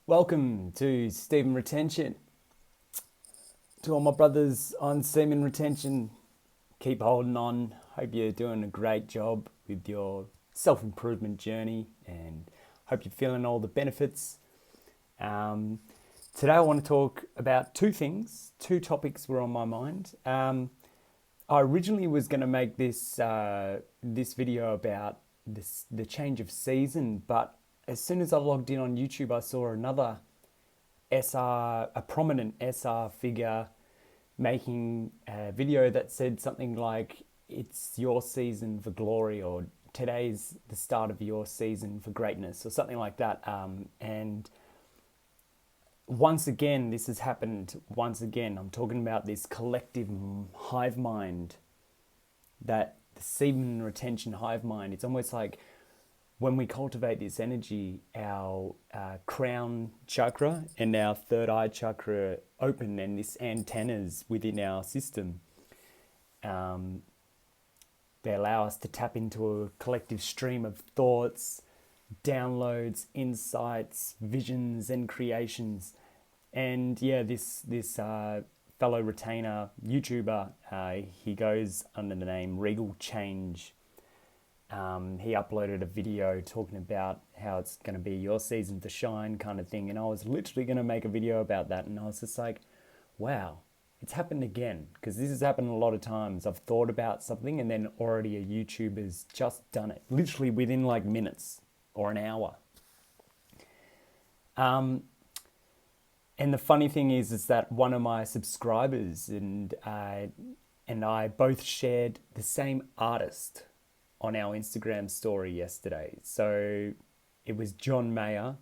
Welcome to Semen Retention. To all my brothers on Semen Retention, keep holding on. Hope you're doing a great job with your self-improvement journey and hope you're feeling all the benefits. Today I want to talk about two things. Two topics were on my mind. I originally was going to make this video about the change of season, but as soon as I logged in on YouTube, I saw another a prominent SR figure making a video that said something like, it's your season for glory, or today's the start of your season for greatness, or something like that. And once again, this has happened once again. I'm talking about this collective hive mind, that the semen retention hive mind. It's almost like when we cultivate this energy, our crown chakra and our third eye chakra open, and this antennas within our system, they allow us to tap into a collective stream of thoughts, downloads, insights, visions, and creations. And yeah, this fellow retainer YouTuber, he goes under the name Regal Change. He uploaded a video talking about how it's going to be your season to shine kind of thing. And I was literally going to make a video about that. And I was just like, wow, it's happened again. Because this has happened a lot of times. I've thought about something and then already a YouTuber's just done it. Literally within like minutes or an hour. And the funny thing is that one of my subscribers and I both shared the same artist on our Instagram story yesterday. So it was John Mayer.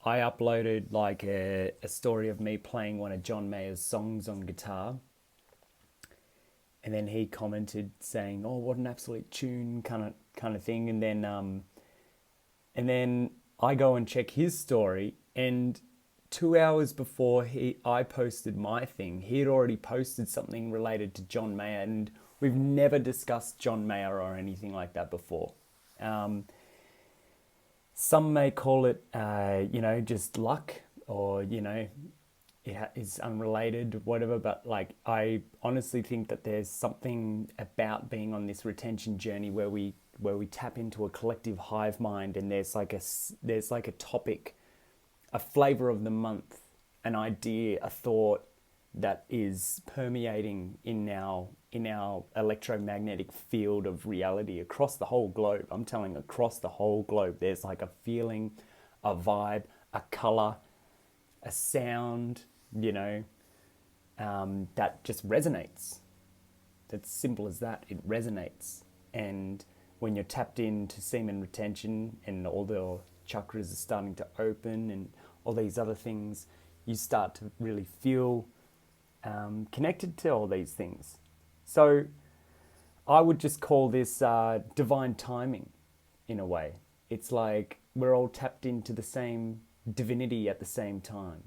I uploaded like a story of me playing one of John Mayer's songs on guitar. And then he commented saying, "Oh, what an absolute tune," kind of thing. And then I go and check his story, and 2 hours before I posted my thing, he had already posted something related to John Mayer, and we've never discussed John Mayer or anything like that before. Some may call it, just luck, or, it is unrelated, whatever. But like, I honestly think that there's something about being on this retention journey where we tap into a collective hive mind, and there's like a topic, a flavor of the month, an idea, a thought that is permeating in our electromagnetic field of reality across the whole globe. I'm telling you, across the whole globe, there's like a feeling, a vibe, a color, a sound, that just resonates. It's simple as that. It resonates. And when you're tapped into semen retention and all the chakras are starting to open and all these other things, you start to really feel connected to all these things. So I would just call this divine timing in a way. It's like we're all tapped into the same divinity at the same time.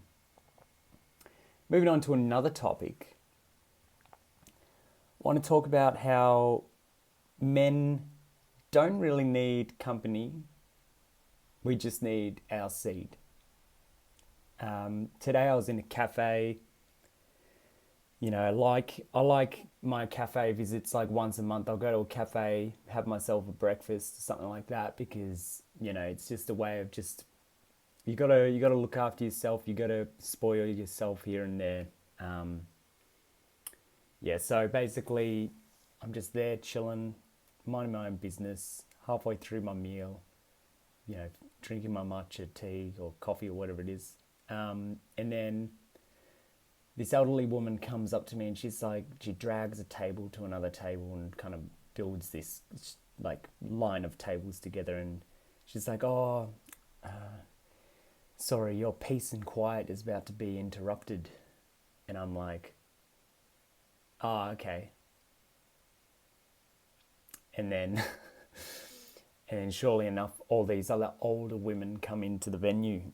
Moving on to another topic, I want to talk about how men don't really need company. We just need our seed. Today I was in a cafe. I like my cafe visits like once a month. I'll go to a cafe, have myself a breakfast or something like that, because, it's just a way of just, you gotta look after yourself. You gotta spoil yourself here and there. So basically I'm just there chilling, minding my own business, halfway through my meal, drinking my matcha tea or coffee or whatever it is. And then this elderly woman comes up to me and she's like, she drags a table to another table and kind of builds this like line of tables together. And she's like, "Oh, sorry, your peace and quiet is about to be interrupted." And I'm like, "Oh, okay." And then, surely enough, all these other older women come into the venue.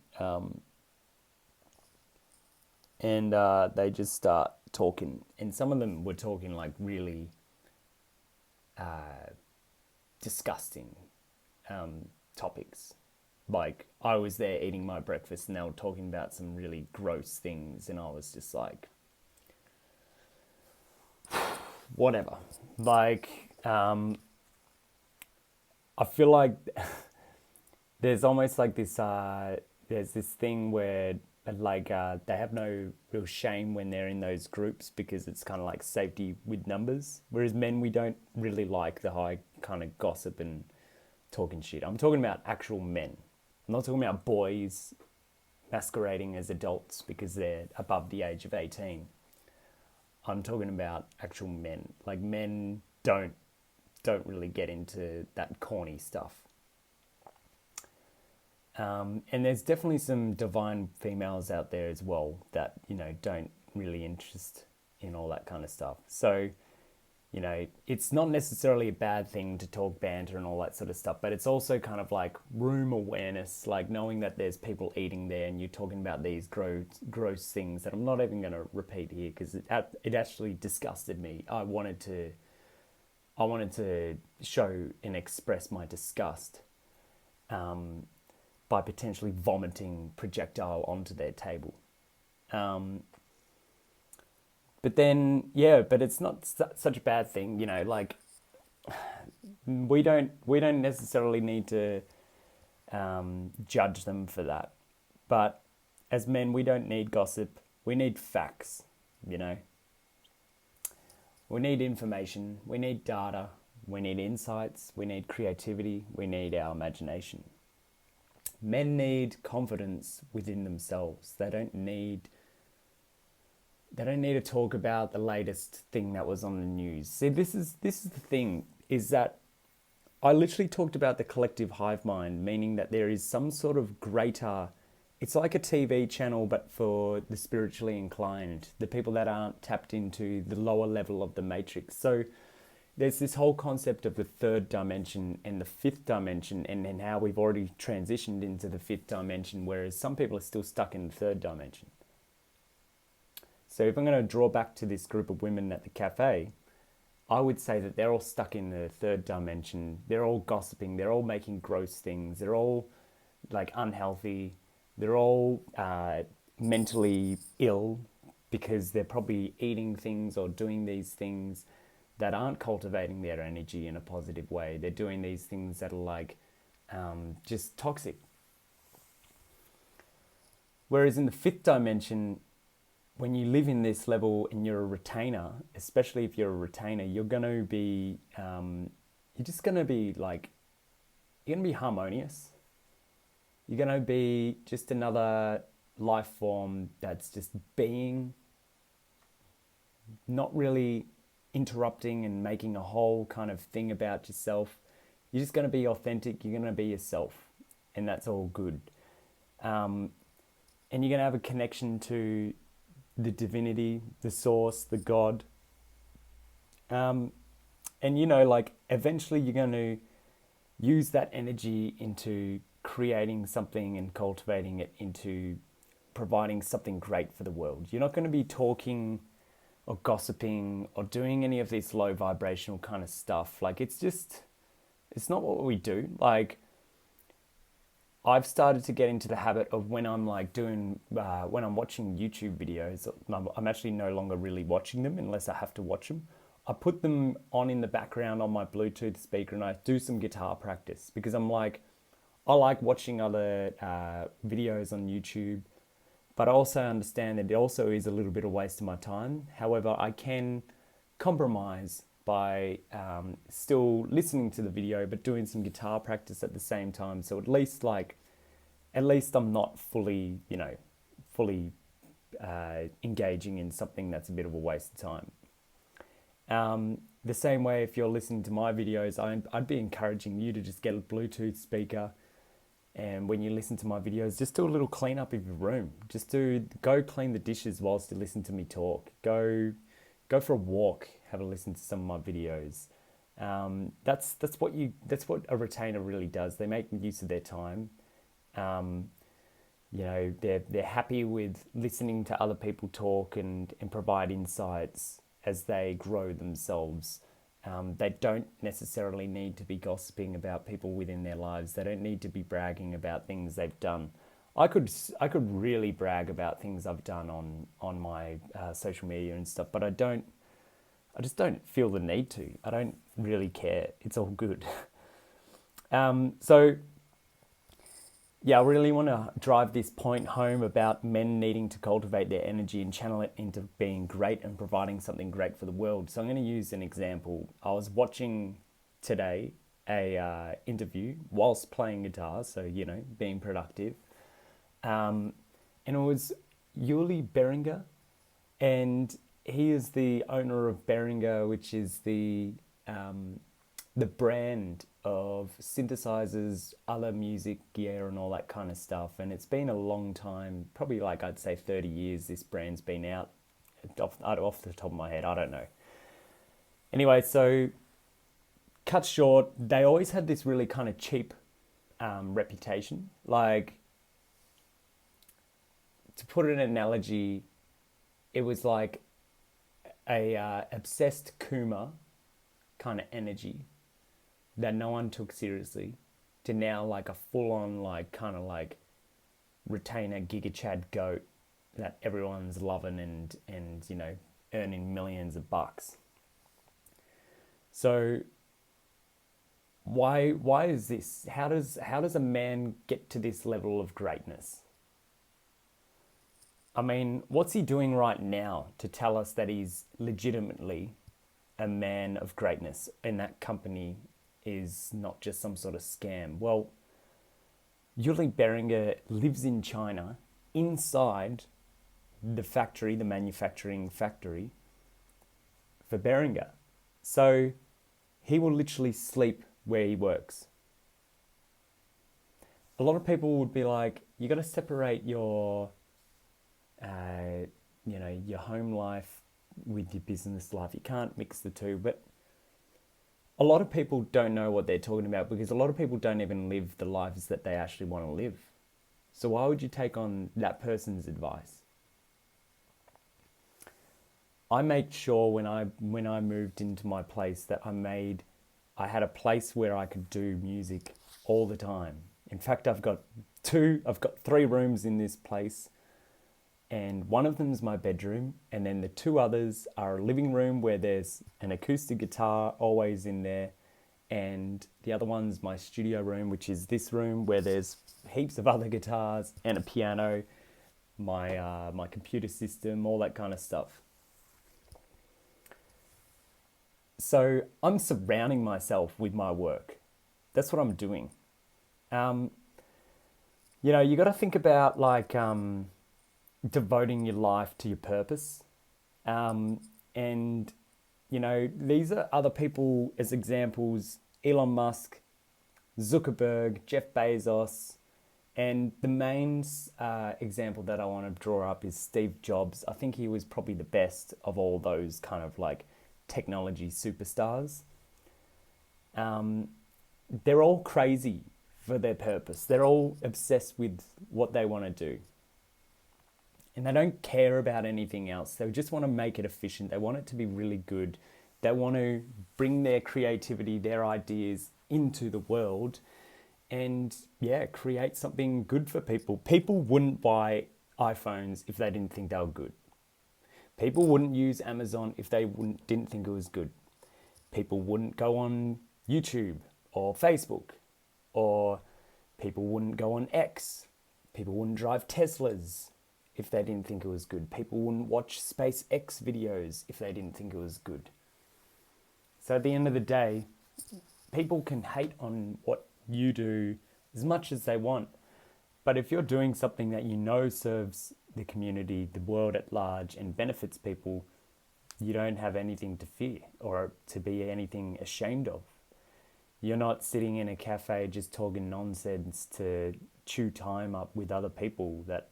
And they just start talking. And some of them were talking like really disgusting topics. Like, I was there eating my breakfast and they were talking about some really gross things, and I was just like, whatever. Like, I feel like there's almost like this, there's this thing where they have no real shame when they're in those groups because it's kind of like safety with numbers. Whereas men, we don't really like the high kind of gossip and talking shit. I'm talking about actual men. I'm not talking about boys masquerading as adults because they're above the age of 18. I'm talking about actual men. Like, men don't really get into that corny stuff. And there's definitely some divine females out there as well that, don't really interest in all that kind of stuff. So, it's not necessarily a bad thing to talk banter and all that sort of stuff, but it's also kind of like room awareness, like knowing that there's people eating there and you're talking about these gross things that I'm not even going to repeat here because it actually disgusted me. I wanted to show and express my disgust by potentially vomiting projectile onto their table. But then, but it's not such a bad thing, like we don't necessarily need to judge them for that. But as men, we don't need gossip. We need facts, We need information. We need data. We need insights. We need creativity. We need our imagination. Men need confidence within themselves. They don't need to talk about the latest thing that was on the news. See, this is the thing, is that I literally talked about the collective hive mind, meaning that there is some sort of greater, it's like a TV channel, but for the spiritually inclined, the people that aren't tapped into the lower level of the matrix. So there's this whole concept of the third dimension and the fifth dimension, and how we've already transitioned into the fifth dimension, whereas some people are still stuck in the third dimension. So if I'm going to draw back to this group of women at the cafe, I would say that they're all stuck in the third dimension. They're all gossiping. They're all making gross things. They're all like unhealthy. They're all mentally ill because they're probably eating things or doing these things that aren't cultivating their energy in a positive way. They're doing these things that are like just toxic. Whereas in the fifth dimension, when you live in this level and you're a retainer, especially if you're a retainer, you're going to be, you're just going to be like, you're going to be harmonious. You're going to be just another life form that's just being, not really interrupting and making a whole kind of thing about yourself. You're just going to be authentic. You're going to be yourself, and that's all good. And you're going to have a connection to the divinity, the source, the God. And like eventually you're going to use that energy into creating something and cultivating it into providing something great for the world. You're not going to be talking or gossiping or doing any of this low vibrational kind of stuff. Like, it's not what we do. Like, I've started to get into the habit of when I'm like when I'm watching YouTube videos, I'm actually no longer really watching them unless I have to watch them. I put them on in the background on my Bluetooth speaker and I do some guitar practice because I'm like, I like watching other videos on YouTube, but I also understand that it also is a little bit of waste of my time. However, I can compromise by still listening to the video, but doing some guitar practice at the same time. So at least I'm not fully engaging in something that's a bit of a waste of time. The same way, if you're listening to my videos, I'd be encouraging you to just get a Bluetooth speaker, and when you listen to my videos, just do a little cleanup of your room. Just go clean the dishes whilst you listen to me talk. Go for a walk. Have a listen to some of my videos. That's what a retainer really does. They make use of their time. They're happy with listening to other people talk and provide insights as they grow themselves They don't necessarily need to be gossiping about people within their lives. They don't need to be bragging about things they've done. I could really brag about things I've done on my social media and stuff, but I just don't feel the need to. I don't really care. It's all good. So yeah, I really want to drive this point home about men needing to cultivate their energy and channel it into being great and providing something great for the world. So I'm going to use an example. I was watching today a interview whilst playing guitar, so, being productive. And it was Yuli Beringer, and he is the owner of Beringer, which is the brand of synthesizers, other music gear and all that kind of stuff. And it's been a long time, probably like I'd say 30 years this brand's been out. Off the top of my head, I don't know. Anyway, so cut short, they always had this really kind of cheap reputation. Like, to put an analogy, it was like a obsessed Kuma kind of energy that no one took seriously, to now like a full-on like kind of like retainer Giga Chad goat that everyone's loving and earning millions of bucks. So why is this? How does a man get to this level of greatness? I mean, what's he doing right now to tell us that he's legitimately a man of greatness and that company is not just some sort of scam? Well, Yuli Beringer lives in China, inside the factory, the manufacturing factory for Beringer. So he will literally sleep where he works. A lot of people would be like, you got to separate your home life with your business life. You can't mix the two. But a lot of people don't know what they're talking about, because a lot of people don't even live the lives that they actually want to live. So why would you take on that person's advice? I made sure when I moved into my place that I had a place where I could do music all the time. In fact, I've got 3 rooms in this place, and one of them is my bedroom, and then the 2 others are a living room where there's an acoustic guitar always in there, and the other one's my studio room, which is this room where there's heaps of other guitars and a piano, my computer system, all that kind of stuff. So I'm surrounding myself with my work. That's what I'm doing. You got to think about like devoting your life to your purpose. And, these are other people as examples: Elon Musk, Zuckerberg, Jeff Bezos. And the main example that I want to draw up is Steve Jobs. I think he was probably the best of all those kind of like technology superstars. They're all crazy for their purpose. They're all obsessed with what they want to do. And they don't care about anything else. They just want to make it efficient. They want it to be really good. They want to bring their creativity, their ideas into the world and, create something good for people. People wouldn't buy iPhones if they didn't think they were good. People wouldn't use Amazon if they didn't think it was good. People wouldn't go on YouTube or Facebook, or people wouldn't go on X. People wouldn't drive Teslas if they didn't think it was good. People wouldn't watch SpaceX videos if they didn't think it was good. So at the end of the day, people can hate on what you do as much as they want. But if you're doing something that serves the community, the world at large, and benefits people, you don't have anything to fear or to be anything ashamed of. You're not sitting in a cafe just talking nonsense to chew time up with other people that,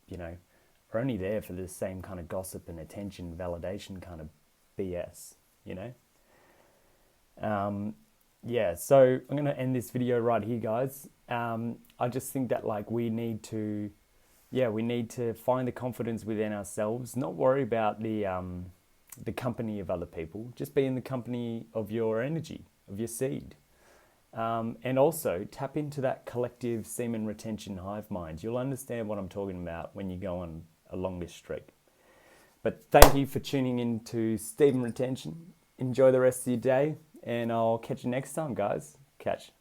are only there for the same kind of gossip and attention, validation kind of BS, so I'm going to end this video right here, guys. I just think that we need to find the confidence within ourselves, not worry about the the company of other people. Just be in the company of your energy, of your seed. And also tap into that collective semen retention hive mind. You'll understand what I'm talking about when you go on along this streak. But thank you for tuning in to Semen Retention. Enjoy the rest of your day, and I'll catch you next time, guys. Catch.